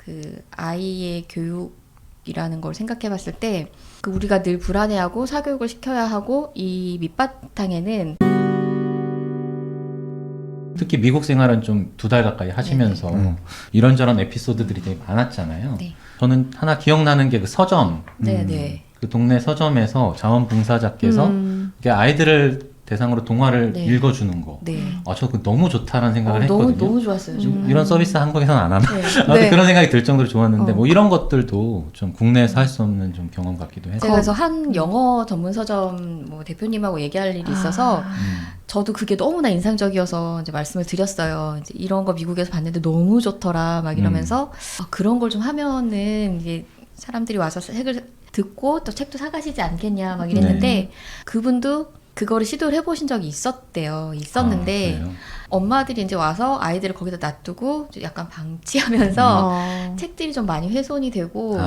그 아이의 교육이라는 걸 생각해 봤을 때 그 우리가 늘 불안해하고 사교육을 시켜야 하고 이 밑바탕에는 특히 미국 생활은 좀 2달 가까이 하시면서 이런저런 에피소드들이 되게 많았잖아요. 네. 저는 하나 기억나는 게 그 서점. 네네. 그 동네 서점에서 자원봉사자께서 이렇게 아이들을 대상으로 동화를 네. 읽어주는 거. 네. 저 그거 너무 좋다는 생각을 했거든요. 너무 좋았어요. 정말. 이런 서비스 한국에서는 안 하나? 네. 아무튼 네. 그런 생각이 들 정도로 좋았는데 뭐 이런 것들도 좀 국내에서 할 수 없는 좀 경험 같기도 해서. 제가 그래서 한 영어 전문 서점 뭐 대표님하고 얘기할 일이 있어서 저도 그게 너무나 인상적이어서 이제 말씀을 드렸어요. 이제 이런 거 미국에서 봤는데 너무 좋더라 막 이러면서 그런 걸 좀 하면은 이게 사람들이 와서 책을 듣고 또 책도 사가시지 않겠냐 막 이랬는데 그분도 그거를 시도를 해보신 적이 있었는데 그래요? 엄마들이 이제 와서 아이들을 거기다 놔두고 약간 방치하면서 책들이 좀 많이 훼손이 되고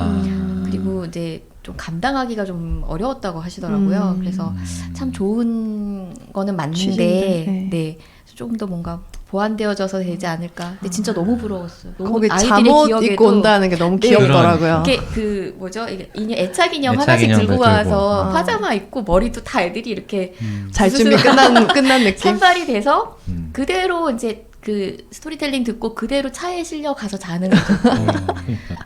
그리고 이제 좀 감당하기가 좀 어려웠다고 하시더라고요. 그래서 참 좋은 거는 맞는데 취지인데, 네. 좀 더 뭔가 보완되어져서 되지 않을까. 근데 진짜 너무 부러웠어요. 너무 거기 아이들의 잠옷 기억에도 입고 온다는 게 너무 네. 귀엽더라고요. 이게 그 뭐죠? 이게 애착 인형 애착 하나씩 인형들 들고 들고. 와서 파자마 입고 머리도 다 애들이 이렇게 잘 준비 끝난 느낌. 선발이 돼서 그대로 그대로 이제 그 스토리텔링 듣고 그대로 차에 실려 가서 자는 거죠. 그러니까.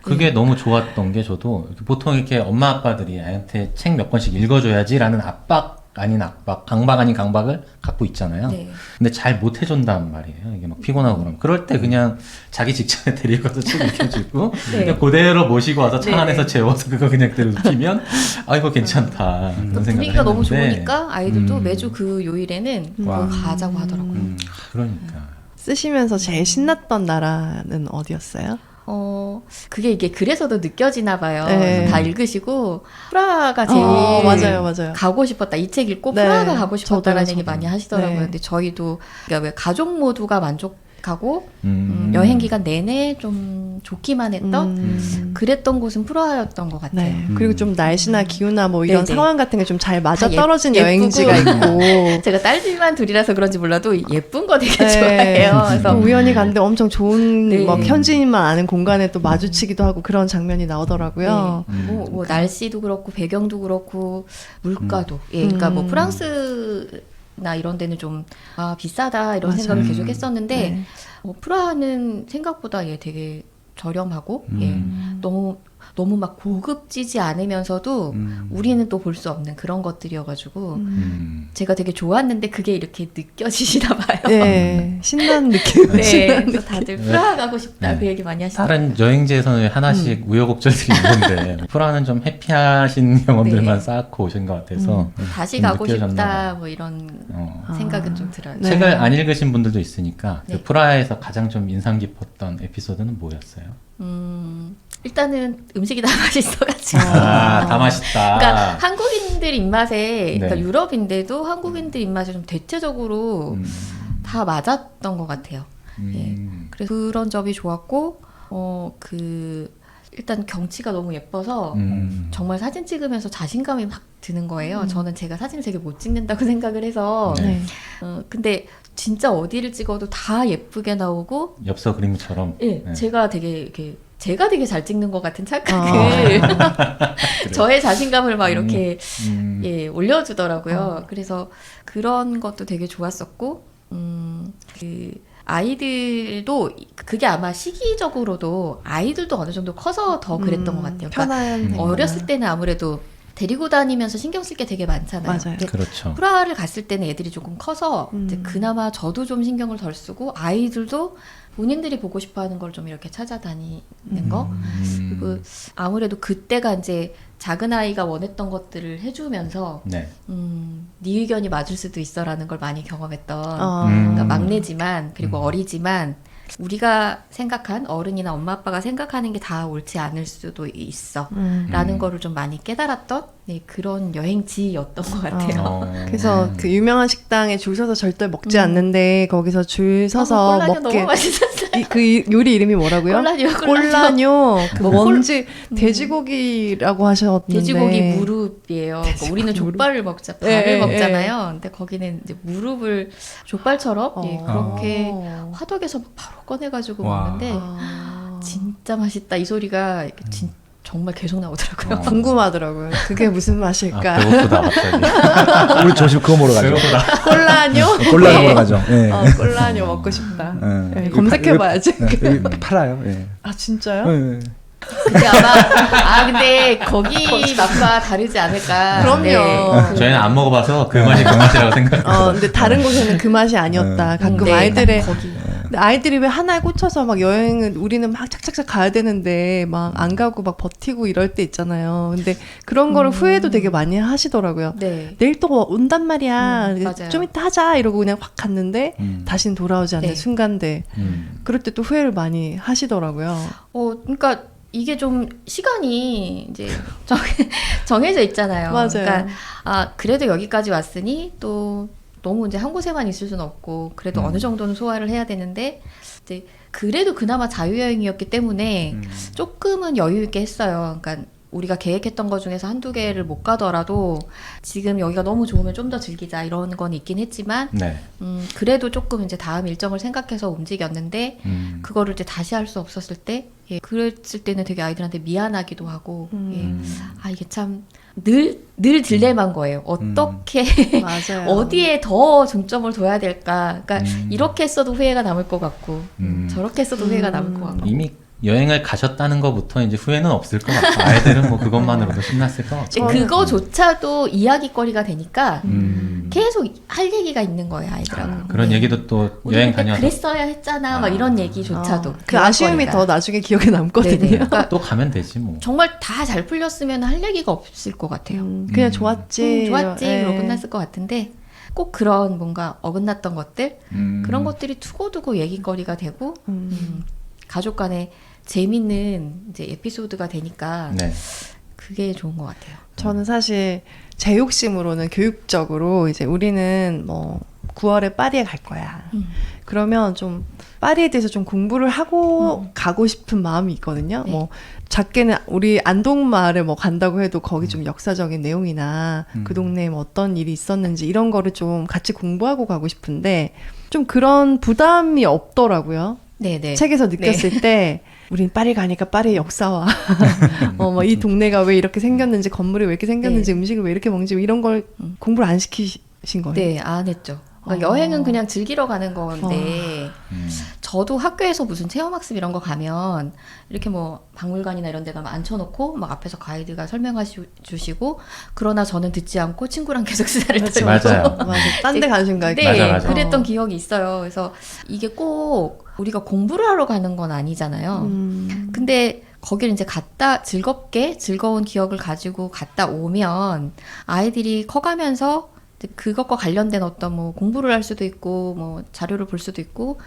그게 너무 좋았던 게 저도 보통 이렇게 엄마 아빠들이 아이한테 책 몇 권씩 읽어줘야지라는 압박 아닌 압박, 강박 아닌 강박을 갖고 있잖아요. 네. 근데 잘 못 해준단 말이에요. 이게 막 피곤하고 그러면. 그럴 때 그냥 자기 직장에 데리고 가서 책 읽혀주고 네. 그냥 그대로 모시고 와서 차 네. 안에서 재워서 그거 그냥 그대로 눕히면 이거 괜찮다. 그런 생각을 분위기가 너무 했는데. 좋으니까 아이들도 매주 그 요일에는 와. 꼭 가자고 하더라고요. 그러니까. 쓰시면서 제일 신났던 나라는 어디였어요? 그게 이게 글에서도 느껴지나 봐요. 네. 그래서 다 읽으시고 프라하가 제일 맞아요. 가고 싶었다. 이 책 읽고 네. 프라하가 가고 싶었다라는 저도요. 얘기 많이 하시더라고요. 네. 근데 저희도 그러니까 왜 가족 모두가 만족하고 음. 여행 기간 내내 좀 좋기만 했던 그랬던 곳은 프라하였던 것 같아요. 네. 그리고 좀 날씨나 기후나 뭐 이런 네네. 상황 같은 게 좀 잘 맞아 다 떨어진 예쁘고. 여행지가 있고. 제가 딸들만 둘이라서 그런지 몰라도 예쁜 거 되게 네. 좋아해요. 그래서 또 우연히 갔는데 엄청 좋은 네. 막 현지인만 아는 공간에 또 마주치기도 하고 그런 장면이 나오더라고요. 뭐 날씨도 그렇고 배경도 그렇고 물가도 그러니까 뭐 프랑스나 이런 데는 좀 비싸다 이런 맞아요. 생각을 계속 했었는데 네. 프라하는 생각보다 되게 저렴하고 너무 막 고급지지 않으면서도 우리는 또 볼 수 없는 그런 것들이어가지고 제가 되게 좋았는데 그게 이렇게 느껴지시나 봐요. 네, 신나는 느낌. 네, 그래서 다들 프라하 가고 싶다 네. 그 얘기 많이 하시더라고요. 다른 여행지에서는 하나씩 우여곡절들이 있는데 프라하는 좀 해피하신 경험들만 네. 쌓고 오신 것 같아서 다시 좀 가고 느껴졌나 싶다 봐요. 뭐 이런 어. 생각은 좀 들어요. 네. 책을 안 읽으신 분들도 있으니까 네. 그 프라하에서 가장 좀 인상 깊었던 에피소드는 뭐였어요? 일단은 음식이 다 맛있어가지고. 다 맛있다. 그러니까 한국인들 입맛에, 네. 그러니까 유럽인데도 한국인들 입맛에 좀 대체적으로 다 맞았던 것 같아요. 그래서 그런 점이 좋았고, 일단 경치가 너무 예뻐서 정말 사진 찍으면서 자신감이 막 드는 거예요. 저는 제가 사진을 되게 못 찍는다고 생각을 해서. 네. 근데 진짜 어디를 찍어도 다 예쁘게 나오고, 엽서 그림처럼. 네. 제가 되게 잘 찍는 것 같은 착각을 저의 자신감을 막 이렇게 올려주더라고요. 그래서 그런 것도 되게 좋았었고 그 아이들도 그게 아마 시기적으로도 아이들도 어느 정도 커서 더 그랬던 것 같아요. 그러니까 편한 어렸을 때는 아무래도 데리고 다니면서 신경 쓸 게 되게 많잖아요. 맞아요. 근데 그렇죠. 프라하를 갔을 때는 애들이 조금 커서 이제 그나마 저도 좀 신경을 덜 쓰고 아이들도 본인들이 보고 싶어하는 걸 좀 이렇게 찾아다니는 거. 그리고 아무래도 그때가 이제 작은 아이가 원했던 것들을 해주면서 네. 네 의견이 맞을 수도 있어라는 걸 많이 경험했던. 음. 그러니까 막내지만 그리고 어리지만 우리가 생각한 어른이나 엄마 아빠가 생각하는 게 다 옳지 않을 수도 있어 라는 거를 좀 많이 깨달았던 그런 여행지였던 것 같아요. 그래서 그 유명한 식당에 줄 서서 절대 먹지 않는데 거기서 줄 서서 콜라뇨 먹게 너무 맛있었어요. 그 요리 이름이 뭐라고요? 콜라뇨. 그 뭔지 돼지고기라고 하셨는데 돼지고기 무릎이에요. 그러니까 우리는 족발을 발을 먹잖아요. 근데 거기는 이제 무릎을 족발처럼 그렇게 화덕에서 막 바로 꺼내가지고 와. 먹는데 진짜 맛있다 이 소리가 정말 계속 나오더라고요. 궁금하더라고요. 그게 무슨 맛일까? 배고프다 갑자기. 우리 조심 그거 먹으러 가죠. 배고프다. 콜라뇨? 콜라 먹으러 가죠. 예. 콜라뇨 먹고 싶다. 예. 네, 검색해봐야지. 여기 팔아요. 예. 아 진짜요? 예. 근데 근데 거기 맛과 다르지 않을까. 그럼요. 저희는 안 먹어봐서 그 맛이 그 맛이라고 생각. 근데 다른 곳에는 그 맛이 아니었다. 가끔 네, 아이들의 거기. 근데 아이들이 왜 하나에 꽂혀서 막 여행을 우리는 막 착착착 가야 되는데 막 안 가고 막 버티고 이럴 때 있잖아요. 근데 그런 거를 후회도 되게 많이 하시더라고요. 네. 내일 또 온단 말이야. 맞아요. 좀 이따 하자 이러고 그냥 확 갔는데 다시는 돌아오지 않는 네. 순간들. 그럴 때 또 후회를 많이 하시더라고요. 그러니까 이게 좀 시간이 이제 정해져 있잖아요. 맞아요. 그러니까 그래도 여기까지 왔으니 또 너무 이제 한 곳에만 있을 수는 없고 그래도 어느 정도는 소화를 해야 되는데 이제 그래도 그나마 자유여행이었기 때문에 조금은 여유 있게 했어요. 그러니까 우리가 계획했던 것 중에서 한두 개를 못 가더라도 지금 여기가 너무 좋으면 좀 더 즐기자 이런 건 있긴 했지만 네. 그래도 조금 이제 다음 일정을 생각해서 움직였는데 그거를 이제 다시 할 수 없었을 때 그랬을 때는 되게 아이들한테 미안하기도 하고 이게 참 늘 딜레마인 거예요. 어떻게 맞아요. 어디에 더 중점을 둬야 될까? 그러니까 이렇게 했어도 후회가 남을 것 같고 저렇게 했어도 후회가 남을 것 같고 이미 여행을 가셨다는 것부터 이제 후회는 없을 것 같고 아이들은 뭐 그것만으로도 신났을 것 같고. 그거조차도 이야기거리가 되니까 계속 할 얘기가 있는 거예요 아이들하고. 그런 네. 얘기도 또 우리 여행 그때 다녀서 그랬어야 했잖아 막 이런 얘기조차도 그 아쉬움이 대화거리가. 더 나중에 기억에 남거든요. 네네. 그러니까 또 가면 되지 뭐. 정말 다 잘 풀렸으면 할 얘기가 없을 것 같아요. 그냥 좋았지. 좋았지 예. 그러고 끝났을 것 같은데 꼭 그런 뭔가 어긋났던 것들 그런 것들이 두고두고 얘기거리가 되고 가족 간에 재밌는 이제 에피소드가 되니까 네. 그게 좋은 것 같아요. 저는 사실 제 욕심으로는 교육적으로 이제 우리는 뭐 9월에 파리에 갈 거야. 그러면 좀 파리에 대해서 좀 공부를 하고 가고 싶은 마음이 있거든요. 네. 뭐 작게는 우리 안동마을에 뭐 간다고 해도 거기 좀 역사적인 내용이나 그 동네에 뭐 어떤 일이 있었는지 이런 거를 좀 같이 공부하고 가고 싶은데 좀 그런 부담이 없더라고요. 네네. 책에서 느꼈을 때 우린 파리 가니까 파리의 역사와 뭐 이 동네가 왜 이렇게 생겼는지 건물이 왜 이렇게 생겼는지 음식을 왜 이렇게 먹는지 이런 걸 공부를 안 시키신 거예요. 네, 안 했죠. 그러니까 여행은 그냥 즐기러 가는 건데 저도 학교에서 무슨 체험학습 이런 거 가면 이렇게 뭐 박물관이나 이런 데 가면 앉혀놓고 막 앞에서 가이드가 설명해 주시고 그러나 저는 듣지 않고 친구랑 계속 수다를 떨고 맞아요. 딴 데 가는 생각이. 네, 맞아. 그랬던 기억이 있어요. 그래서 이게 꼭 우리가 공부를 하러 가는 건 아니잖아요. 근데 거기를 이제 즐겁게 즐거운 기억을 가지고 갔다 오면 아이들이 커가면서 그것과 관련된 어떤 뭐 공부를 할 수도 있고 뭐 자료를 볼 수도 있고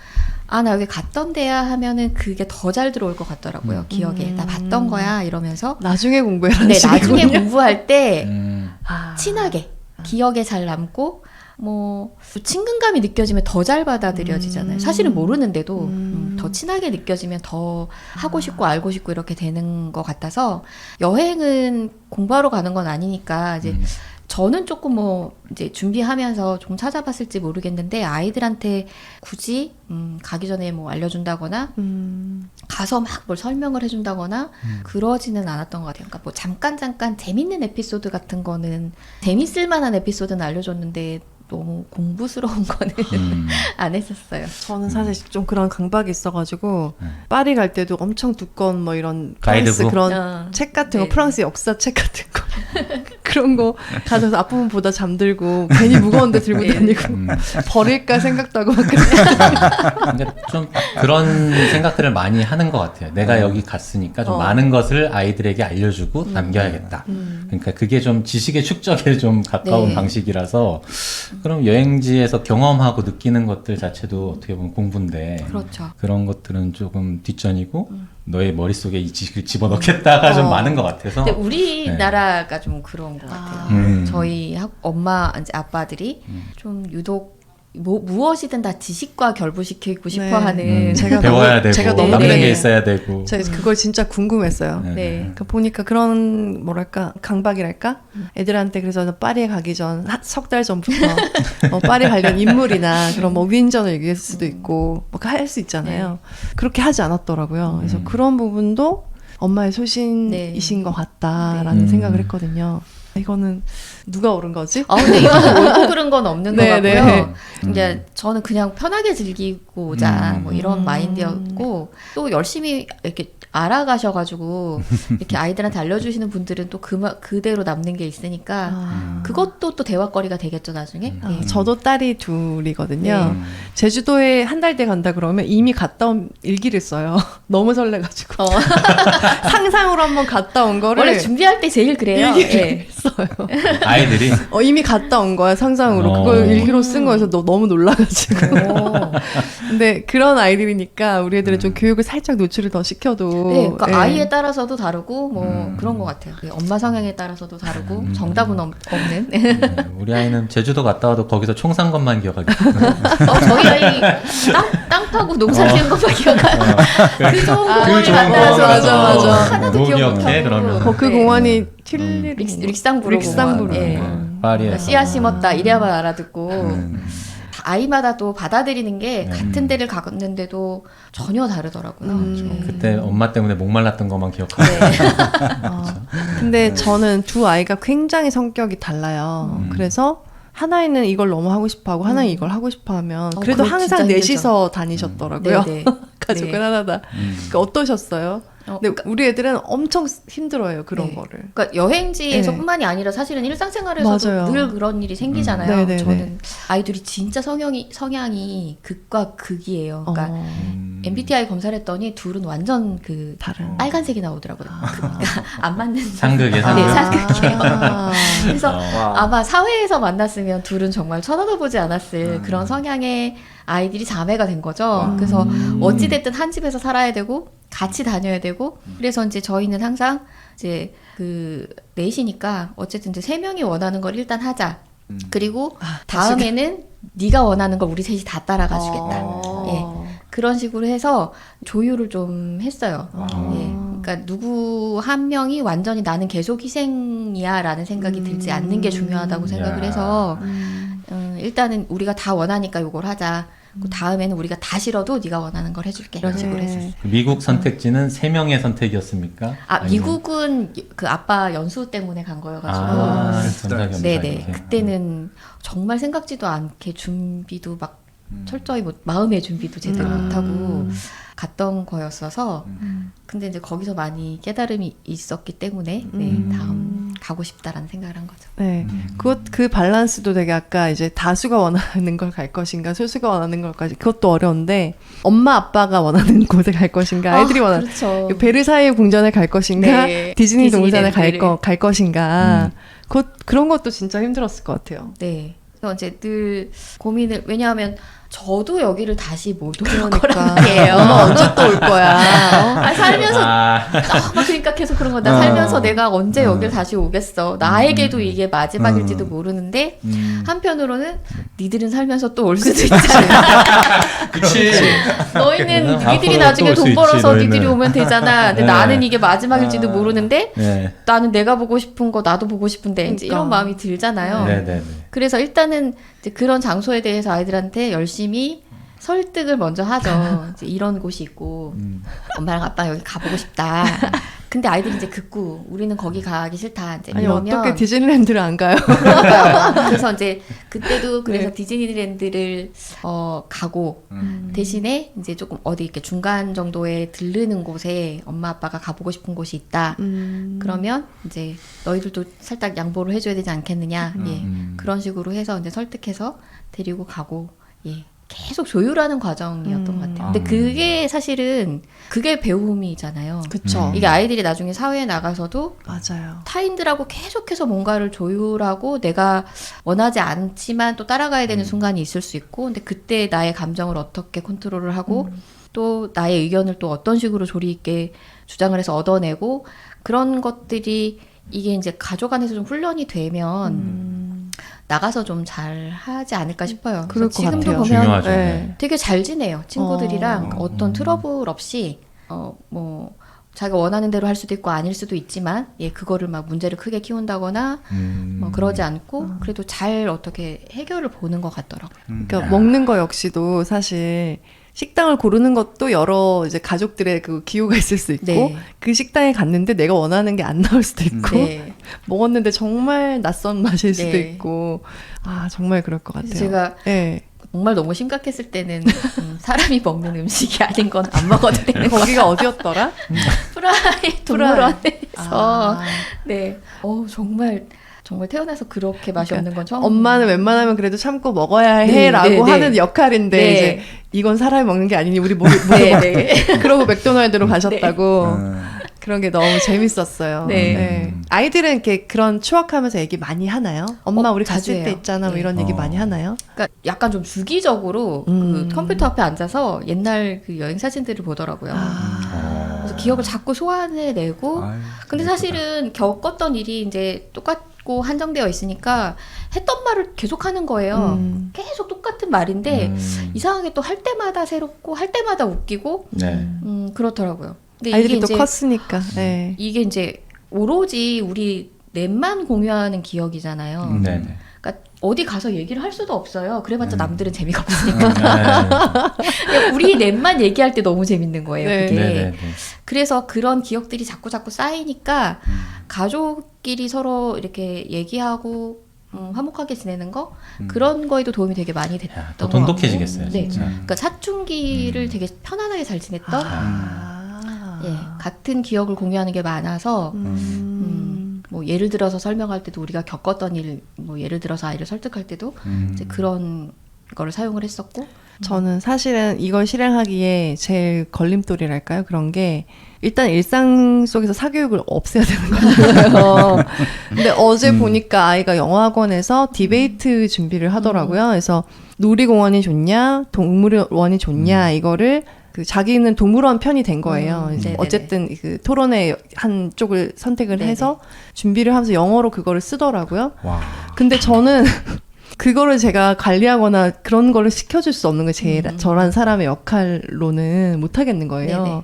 나 여기 갔던 데야 하면은 그게 더 잘 들어올 것 같더라고요. 기억에 나 봤던 거야 이러면서 나중에 공부해라는 네, 나중에 식이군요. 공부할 때 아. 친하게 기억에 잘 남고 뭐 친근감이 느껴지면 더 잘 받아들여지잖아요. 사실은 모르는데도 더 친하게 느껴지면 더 하고 싶고 알고 싶고 이렇게 되는 것 같아서 여행은 공부하러 가는 건 아니니까 이제 저는 조금 뭐 이제 준비하면서 좀 찾아봤을지 모르겠는데 아이들한테 굳이 가기 전에 뭐 알려준다거나 가서 막 뭘 설명을 해준다거나 그러지는 않았던 것 같아요. 그러니까 뭐 잠깐 재밌는 에피소드 같은 거는 재밌을 만한 에피소드는 알려줬는데 너무 공부스러운 거는 안 했었어요. 저는 사실 좀 그런 강박이 있어가지고 파리 갈 때도 엄청 두꺼운 뭐 이런 가이드북? 프랑스 그런 책 같은 거 네. 프랑스 역사 책 같은 거 그런 거 가져서 앞부분 보다 잠들고 괜히 무거운데 들고 네. 다니고 버릴까 생각도 하고 막 그래요. 그러니까 좀 그런 생각들을 많이 하는 것 같아요. 내가 여기 갔으니까 좀 어. 많은 것을 아이들에게 알려주고 남겨야겠다. 그러니까 그게 좀 지식의 축적에 좀 가까운 네. 방식이라서 그럼 여행지에서 경험하고 느끼는 것들 자체도 어떻게 보면 공부인데 그렇죠. 그런 것들은 조금 뒷전이고 너의 머릿속에 이 지식을 집어넣겠다가 좀 많은 것 같아서 근데 우리나라가 좀 그런 것 같아요. 저희 엄마 이제 아빠들이 좀 유독 무엇이든 다 지식과 결부시키고 싶어하는 배워야 되고 제가 너무 남는 네. 게 있어야 되고. 제가 그걸 진짜 궁금했어요. 네. 그러니까 보니까 그런 뭐랄까 강박이랄까 애들한테 그래서 파리에 가기 전 석 달 전부터 파리 관련 인물이나 그런 뭐 위인전을 얘기할 수도 있고 뭐 할 수 있잖아요. 그렇게 하지 않았더라고요. 그래서 그런 부분도 엄마의 소신이신 것 같다라는 네. 생각을 했거든요. 이거는 누가 옳은 거지? 근데 이거는 옳고 그른 건 없는 것 네, 같고요. 네. 이제 저는 그냥 편하게 즐기고자 뭐 이런 음. 마인드였고 또 열심히 이렇게 알아가셔가지고 이렇게 아이들한테 알려주시는 분들은 또 그대로 남는 게 있으니까 아. 그것도 또 대화거리가 되겠죠 나중에. 예. 저도 딸이 둘이거든요. 네. 제주도에 한 달 돼 간다 그러면 이미 갔다 온 일기를 써요. 너무 설레가지고 상상으로 한번 갔다 온 거를 원래 준비할 때 제일 그래요. 일기를 예. 써요. 아이들이 이미 갔다 온 거야 상상으로. 그걸 일기로 쓴 거여서 너무 놀라가지고. 오. 근데 그런 아이들이니까 우리 애들은 좀 교육을 살짝 노출을 더 시켜도. 네, 그러니까 예. 아이에 따라서도 다르고 뭐 그런 것 같아요. 엄마 성향에 따라서도 다르고 정답은 없는. 우리 아이는 제주도 갔다 와도 거기서 총 산 것만 기억하겠다. 저희 아이 땅 파고 농사 지은 것만 기억하고 그 좋은 공원에 좋은 갔다 공원 와서 맞아, 맞아. 하나도 뭐 기억 기억해, 못하고 그러면. 그 네. 공원이 튤립 릭상부로 릭상부로. 공원. 예. 파리에서 씨앗 심었다 이래야만 알아듣고 음. 아이마다 또 받아들이는 게 네. 같은 데를 갔는데도 전혀 다르더라고요. 그때 엄마 때문에 목말랐던 것만 기억하고. 네. 근데 저는 두 아이가 굉장히 성격이 달라요. 그래서 하나이는 이걸 너무 하고 싶어하고 하나는 이걸 하고 싶어하면 그래도 그거 진짜 항상 힘들죠. 넷이서 다니셨더라고요. 네, 네. 가족은 네. 하나다. 그러니까 어떠셨어요? 근데 우리 애들은 엄청 힘들어요 그런 네. 거를. 그러니까 여행지에서뿐만이 네. 아니라 사실은 일상생활에서도 맞아요. 늘 그런 일이 생기잖아요. 네, 네, 네. 저는 아이들이 진짜 성향이 극과 극이에요. 그러니까 MBTI 검사를 했더니 둘은 완전 그 다른. 빨간색이 나오더라고요. 그러니까 안 맞는 상극이에요, 네, 상극. 상극이에요. 아. 그래서 어. 아마 사회에서 만났으면 둘은 정말 쳐다보지 않았을 그런 성향의 아이들이 자매가 된 거죠. 그래서 어찌됐든 한 집에서 살아야 되고 같이 다녀야 되고 그래서 이제 저희는 항상 이제 그 넷이니까 어쨌든 이제 세 명이 원하는 걸 일단 하자. 그리고 다음에는 네가 원하는 걸 우리 셋이 다 따라가 주겠다. 예. 그런 식으로 해서 조율을 좀 했어요. 예. 그러니까 누구 한 명이 완전히 나는 계속 희생이야라는 생각이 들지 않는 게 중요하다고 생각을 야. 해서 일단은 우리가 다 원하니까 요걸 하자. 그 다음에는 우리가 다 싫어도 네가 원하는 걸 해줄게. 이런 식으로 했었어요. 미국 선택지는 3명의 선택이었습니까? 아니면- 미국은 그 아빠 연수 때문에 간 거여가지고. 전자겸사 네네. 이렇게. 그때는 정말 생각지도 않게 준비도 막 철저히 마음의 준비도 제대로 못하고 갔던 거였어서 근데 이제 거기서 많이 깨달음이 있었기 때문에 다음 가고 싶다라는 생각을 한 거죠. 네, 그 밸런스도 되게 아까 이제 다수가 원하는 걸 갈 것인가 소수가 원하는 걸까지 그것도 어려운데 엄마 아빠가 원하는 곳에 갈 것인가 아이들이 원하는 그렇죠. 베르사유 궁전에 갈 것인가 네. 디즈니 동산에 디즈니랜드를. 갈 것인가 그런 것도 진짜 힘들었을 것 같아요. 네. 그래서 이제 늘 고민을 왜냐하면 저도 여기를 다시 못 올 그러니까 거란 말이에요. 엄마 언제 또 올 거야? 살면서 아, 막 그러니까 계속 그런 거. 나 살면서 내가 언제 여길 다시 오겠어. 나에게도 이게 마지막일지도 모르는데 한편으로는 니들은 살면서 또 올 수도 있잖아. 그치. 너희는 앞으로 니들이 또 나중에 올수 돈 있지, 벌어서 너희는. 니들이 오면 되잖아. 근데 네. 나는 이게 마지막일지도 모르는데 네. 나는 내가 보고 싶은 거 나도 보고 싶은데 이제 그러니까. 이런 마음이 들잖아요. 네네네. 그래서 일단은 이제 그런 장소에 대해서 아이들한테 열심히 설득을 먼저 하죠. 이제 이런 곳이 있고 엄마랑 아빠 여기 가보고 싶다. 근데 아이들이 이제 극구 우리는 거기 가기 싫다. 이제 아니 이러면 어떻게 디즈니랜드를 안 가요? 그러니까요. 그래서 이제 그때도 그래서 네. 디즈니랜드를 가고 대신에 이제 조금 어디 이렇게 중간 정도에 들르는 곳에 엄마 아빠가 가보고 싶은 곳이 있다. 그러면 이제 너희들도 살짝 양보를 해줘야 되지 않겠느냐. 예. 그런 식으로 해서 이제 설득해서 데리고 가고 예. 계속 조율하는 과정이었던 것 같아요. 근데 그게 사실은 그게 배움이잖아요. 그쵸. 이게 아이들이 나중에 사회에 나가서도 맞아요. 타인들하고 계속해서 뭔가를 조율하고 내가 원하지 않지만 또 따라가야 되는 순간이 있을 수 있고 근데 그때 나의 감정을 어떻게 컨트롤을 하고 또 나의 의견을 또 어떤 식으로 조리 있게 주장을 해서 얻어내고 그런 것들이 이게 이제 가족 안에서 좀 훈련이 되면 나가서 좀 잘 하지 않을까 싶어요. 그럴 그래서 것 지금도 같아요. 보면 중요하죠. 네. 되게 잘 지내요. 친구들이랑 어. 어떤 트러블 없이 뭐 자기가 원하는 대로 할 수도 있고 아닐 수도 있지만 그거를 막 문제를 크게 키운다거나 뭐 그러지 않고 그래도 잘 어떻게 해결을 보는 것 같더라고요. 그러니까 먹는 거 역시도 사실 식당을 고르는 것도 여러 이제 가족들의 그 기호가 있을 수 있고 네. 그 식당에 갔는데 내가 원하는 게 안 나올 수도 있고 네. 먹었는데 정말 낯선 맛일 수도 네. 있고 정말 그럴 것 같아요. 그래서 제가 네. 정말 너무 심각했을 때는 사람이 먹는 음식이 아닌 건 안 먹어도 되는 거. 거기가 어디였더라? 프라이 동물원에서 아. 네. 정말 태어나서 그렇게 맛이 그러니까 없는 건 처음. 엄마는 웬만하면 그래도 참고 먹어야 네, 해라고 네, 네. 하는 역할인데 네. 이제 이건 사람이 먹는 게 아니니 우리 네, 네. 그러고 맥도날드로 가셨다고 음. 그런 게 너무 재밌었어요. 네. 아이들은 이렇게 그런 추억하면서 얘기 많이 하나요? 엄마 우리 자주 갔을 때 해요. 있잖아 뭐 네. 이런 얘기 많이 하나요? 그러니까 약간 좀 주기적으로 그 컴퓨터 앞에 앉아서 옛날 그 여행 사진들을 보더라고요. 그래서 기억을 자꾸 소환해내고. 아유, 근데 사실은 겪었던 일이 이제 똑같고 한정되어 있으니까 했던 말을 계속하는 거예요. 계속 똑같은 말인데 이상하게 또 할 때마다 새롭고 할 때마다 웃기고 네. 그렇더라고요. 근데 아이들이 이게 또 이제 컸으니까. 네. 이게 이제 오로지 우리 넷만 공유하는 기억이잖아요. 네. 네. 그러니까 어디 가서 얘기를 할 수도 없어요. 그래봤자 음. 남들은 재미가 없으니까. 그냥 우리 넷만 얘기할 때 너무 재밌는 거예요. 네. 그게. 네. 네. 그래서 그런 기억들이 자꾸 쌓이니까 가족끼리 서로 이렇게 얘기하고 화목하게 지내는 거 그런 거에도 도움이 되게 많이 됐던 야, 더 것 같고. 돈독해지겠어요, 네. 진짜. 그러니까 사춘기를 되게 편안하게 잘 지냈던 같은 기억을 공유하는 게 많아서 뭐 예를 들어서 설명할 때도 우리가 겪었던 일, 뭐 예를 들어서 아이를 설득할 때도 이제 그런 거를 사용을 했었고. 저는 사실은 이걸 실행하기에 제일 걸림돌이랄까요? 그런 게 일단 일상 속에서 사교육을 없애야 되는 거예요. 근데 어제 보니까 아이가 영어학원에서 디베이트 준비를 하더라고요. 그래서 놀이공원이 좋냐, 동물원이 좋냐 이거를 그 자기는 동물원 편이 된 거예요. 이제 네네네. 어쨌든 그 토론의 한 쪽을 선택을 네네. 해서 준비를 하면서 영어로 그거를 쓰더라고요. 와. 근데 저는 그거를 제가 관리하거나 그런 거를 시켜줄 수 없는 게 저란 사람의 역할로는 못하겠는 거예요. 네네.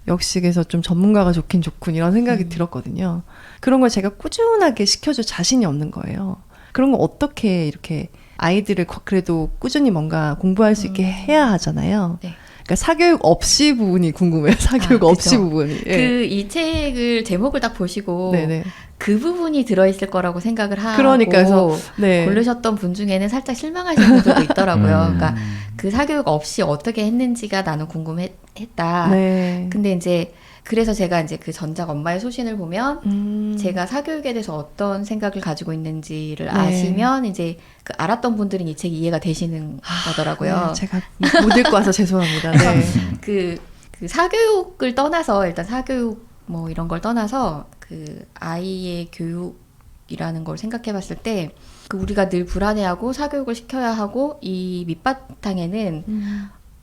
역시 그래서 좀 전문가가 좋긴 좋군 이런 생각이 들었거든요. 그런 걸 제가 꾸준하게 시켜줄 자신이 없는 거예요. 그런 거 어떻게 이렇게 아이들을 그래도 꾸준히 뭔가 공부할 수 있게 해야 하잖아요. 네. 그러니까 사교육 없이 부분이 궁금해요. 사교육 없이 그쵸. 부분이. 예. 그 이 책을 제목을 딱 보시고 네네. 그 부분이 들어있을 거라고 생각을 하고 그러니까 그래서 네. 고르셨던 분 중에는 살짝 실망하신 분들도 있더라고요. 그러니까 그 사교육 없이 어떻게 했는지가 나는 궁금했다. 네. 근데 이제 그래서 제가 이제 그 전작 엄마의 소신을 보면 제가 사교육에 대해서 어떤 생각을 가지고 있는지를 네. 아시면 이제 그 알았던 분들은 이 책이 이해가 되시는 거더라고요. 네, 제가 못 읽고 와서 죄송합니다. 네. 그 사교육을 떠나서 일단 사교육 뭐 이런 걸 떠나서 그 아이의 교육이라는 걸 생각해 봤을 때 그 우리가 늘 불안해하고 사교육을 시켜야 하고 이 밑바탕에는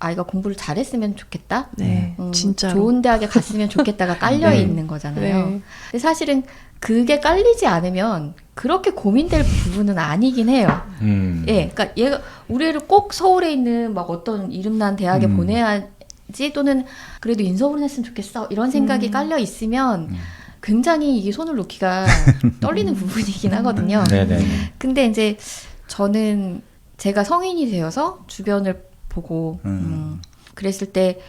아이가 공부를 잘했으면 좋겠다. 네, 진짜로. 좋은 대학에 갔으면 좋겠다가 깔려 네. 있는 거잖아요. 네. 근데 사실은 그게 깔리지 않으면 그렇게 고민될 부분은 아니긴 해요. 예, 그러니까 얘가 우리를 꼭 서울에 있는 막 어떤 이름난 대학에 보내야지 또는 그래도 인서울은 했으면 좋겠어 이런 생각이 깔려 있으면 굉장히 이게 손을 놓기가 떨리는 부분이긴 하거든요. 네네. 근데 이제 저는 제가 성인이 되어서 주변을 보고 그랬을 때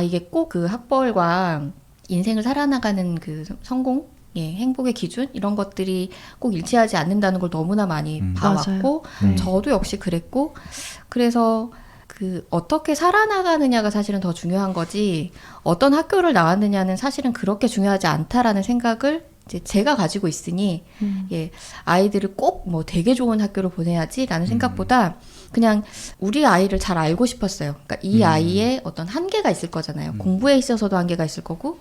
이게 꼭 그 학벌과 인생을 살아나가는 그 성공, 행복의 기준 이런 것들이 꼭 일치하지 않는다는 걸 너무나 많이 봐왔고 저도 역시 그랬고 그래서 그 어떻게 살아나가느냐가 사실은 더 중요한 거지 어떤 학교를 나왔느냐는 사실은 그렇게 중요하지 않다라는 생각을 이제 제가 가지고 있으니 아이들을 꼭 뭐 되게 좋은 학교를 보내야지라는 생각보다 그냥 우리 아이를 잘 알고 싶었어요. 그러니까 이 아이의 어떤 한계가 있을 거잖아요. 공부에 있어서도 한계가 있을 거고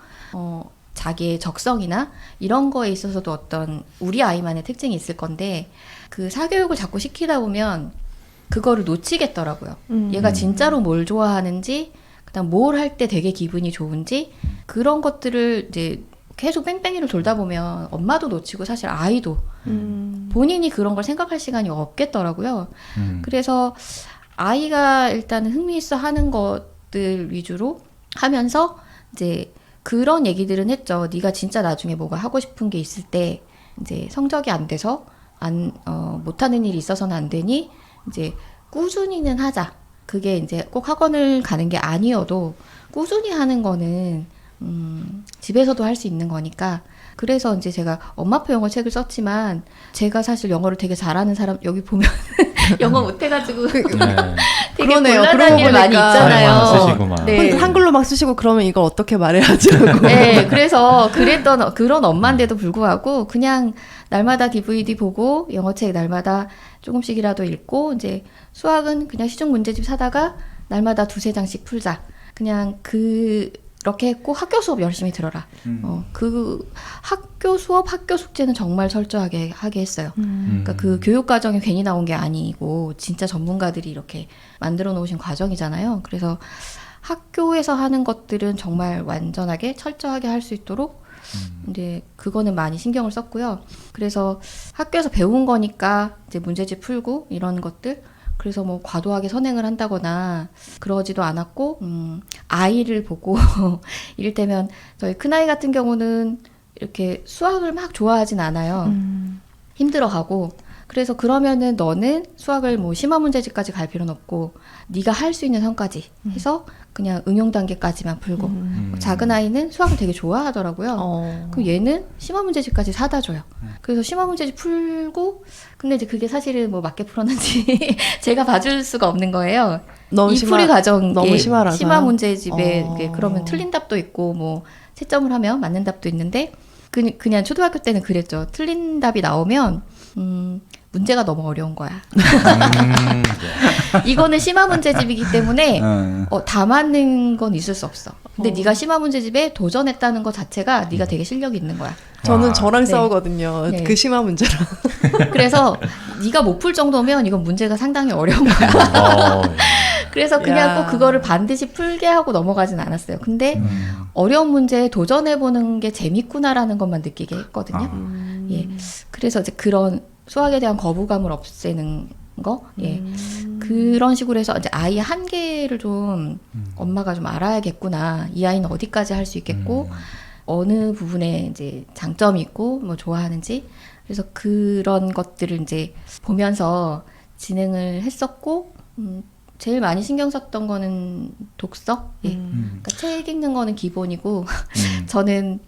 자기의 적성이나 이런 거에 있어서도 어떤 우리 아이만의 특징이 있을 건데 그 사교육을 자꾸 시키다 보면 그거를 놓치겠더라고요. 얘가 진짜로 뭘 좋아하는지, 그다음 뭘 할 때 되게 기분이 좋은지 그런 것들을 이제 계속 뺑뺑이를 돌다 보면 엄마도 놓치고 사실 아이도 음. 본인이 그런 걸 생각할 시간이 없겠더라고요. 그래서 아이가 일단 흥미있어 하는 것들 위주로 하면서 이제 그런 얘기들은 했죠. 네가 진짜 나중에 뭐가 하고 싶은 게 있을 때 이제 성적이 안 돼서 못하는 일이 있어서는 안 되니 이제 꾸준히는 하자. 그게 이제 꼭 학원을 가는 게 아니어도 꾸준히 하는 거는 집에서도 할 수 있는 거니까. 그래서 이제 제가 엄마표 영어 책을 썼지만 제가 사실 영어를 되게 잘하는 사람 여기 보면 영어 못해가지고 네. 되게 그러네요. 곤란한 그러고 일 많이 보니까 있잖아요. 말만 쓰시고 막. 네. 한글로 막 쓰시고 그러면 이걸 어떻게 말해야지 하고. 네, 그래서 그랬던 그런 엄마인데도 불구하고 그냥 날마다 DVD 보고 영어책 날마다 조금씩이라도 읽고 이제 수학은 그냥 시중 문제집 사다가 날마다 두세 장씩 풀자. 그냥 그렇게 했고 학교 수업 열심히 들어라. 그 학교 수업, 학교 숙제는 정말 철저하게 하게 했어요. 그러니까 그 교육 과정이 괜히 나온 게 아니고 진짜 전문가들이 이렇게 만들어 놓으신 과정이잖아요. 그래서 학교에서 하는 것들은 정말 완전하게 철저하게 할 수 있도록 이제 그거는 많이 신경을 썼고요. 그래서 학교에서 배운 거니까 이제 문제집 풀고 이런 것들 그래서 뭐 과도하게 선행을 한다거나 그러지도 않았고 아이를 보고 이를테면 저희 큰아이 같은 경우는 이렇게 수학을 막 좋아하진 않아요. 힘들어하고 그래서 그러면은 너는 수학을 뭐 심화 문제집까지 갈 필요는 없고 네가 할 수 있는 선까지 해서 그냥 응용 단계까지만 풀고 작은 아이는 수학을 되게 좋아하더라고요. 그럼 얘는 심화 문제집까지 사다 줘요. 그래서 심화 문제집 풀고 근데 이제 그게 사실은 뭐 맞게 풀었는지 제가 봐줄 수가 없는 거예요. 너무 이 풀이 과정에 너무 심하라서요? 심화 문제집에 이게 그러면 틀린 답도 있고 뭐 채점을 하면 맞는 답도 있는데 그냥 초등학교 때는 그랬죠. 틀린 답이 나오면 문제가 너무 어려운 거야. 이거는 심화 문제집이기 때문에 다 맞는 건 있을 수 없어. 근데 네가 심화 문제집에 도전했다는 것 자체가 네가 되게 실력이 있는 거야. 저는 와. 저랑 네. 싸우거든요. 네. 그 심화 문제랑. 그래서 네가 못 풀 정도면 이건 문제가 상당히 어려운 거야. 그래서 그냥 야. 꼭 그거를 반드시 풀게 하고 넘어가진 않았어요. 근데 어려운 문제에 도전해보는 게 재밌구나라는 것만 느끼게 했거든요. 예. 그래서 이제 그런 수학에 대한 거부감을 없애는 거, 예. 그런 식으로 해서 이제 아이의 한계를 좀 엄마가 좀 알아야겠구나. 이 아이는 어디까지 할 수 있겠고, 어느 부분에 이제 장점이 있고, 뭐 좋아하는지. 그래서 그런 것들을 이제 보면서 진행을 했었고, 제일 많이 신경 썼던 거는 독서? 예. 그러니까 책 읽는 거는 기본이고, 저는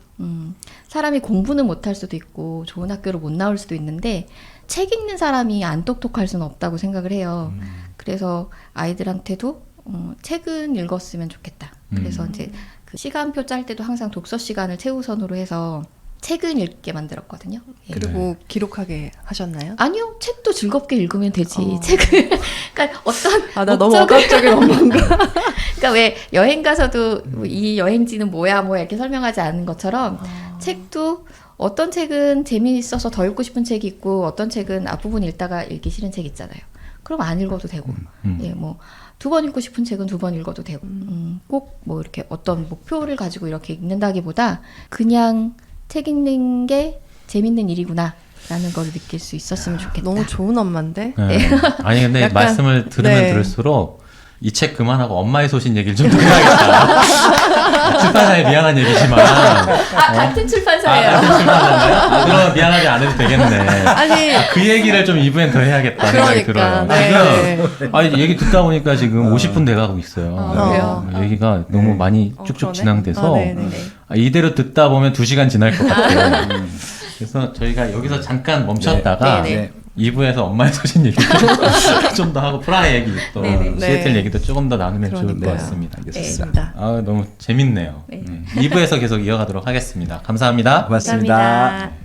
사람이 공부는 못할 수도 있고 좋은 학교를 못 나올 수도 있는데 책 읽는 사람이 안 똑똑할 수는 없다고 생각을 해요. 그래서 아이들한테도 책은 읽었으면 좋겠다. 그래서 이제 그 시간표 짤 때도 항상 독서 시간을 최우선으로 해서 책은 읽게 만들었거든요. 예. 그리고 기록하게 하셨나요? 아니요, 책도 즐겁게 읽으면 되지. 책을 그러니까 어떤 나 너무 목적을 억압적인 엄마인가? 그러니까 왜 여행 가서도 뭐이 여행지는 뭐야 이렇게 설명하지 않은 것처럼 책도 어떤 책은 재미있어서 더 읽고 싶은 책이 있고 어떤 책은 앞부분 읽다가 읽기 싫은 책 있잖아요. 그럼 안 읽어도 되고 예, 뭐 2번 읽고 싶은 책은 2번 읽어도 되고 꼭 뭐 이렇게 어떤 목표를 가지고 이렇게 읽는다기보다 그냥 책 읽는 게 재밌는 일이구나 라는 걸 느낄 수 있었으면 좋겠다. 너무 좋은 엄마인데? 네. 아니 근데 약간, 말씀을 들으면 네. 들을수록 이 책 그만하고 엄마의 소신 얘기를 좀 들어야겠다. 출판사에 미안한 얘기지만 같은 출판사예요. 같은 출판사인가요? 그럼 미안하지 않아도 되겠네. 아니, 그 얘기를 좀 이번엔 더 해야겠다 생각이 그러니까, 들어요. 네. 지금 아니 얘기 듣다 보니까 지금 50분 돼가고 있어요. 그래요? 얘기가 너무 많이 쭉쭉 그러네. 진행돼서 네네. 이대로 듣다 보면 2시간 지날 것 같아요. 그래서 저희가 여기서 잠깐 멈췄다가 네. 네. 2부에서 엄마의 소신 얘기 좀 더 하고 프라하 얘기 또 네네. 시애틀 네. 얘기도 조금 더 나누면 좋을 것 그러니까요. 같습니다. 알겠습니다. 너무 재밌네요. 네. 2부에서 계속 이어가도록 하겠습니다. 감사합니다. 고맙습니다. 감사합니다.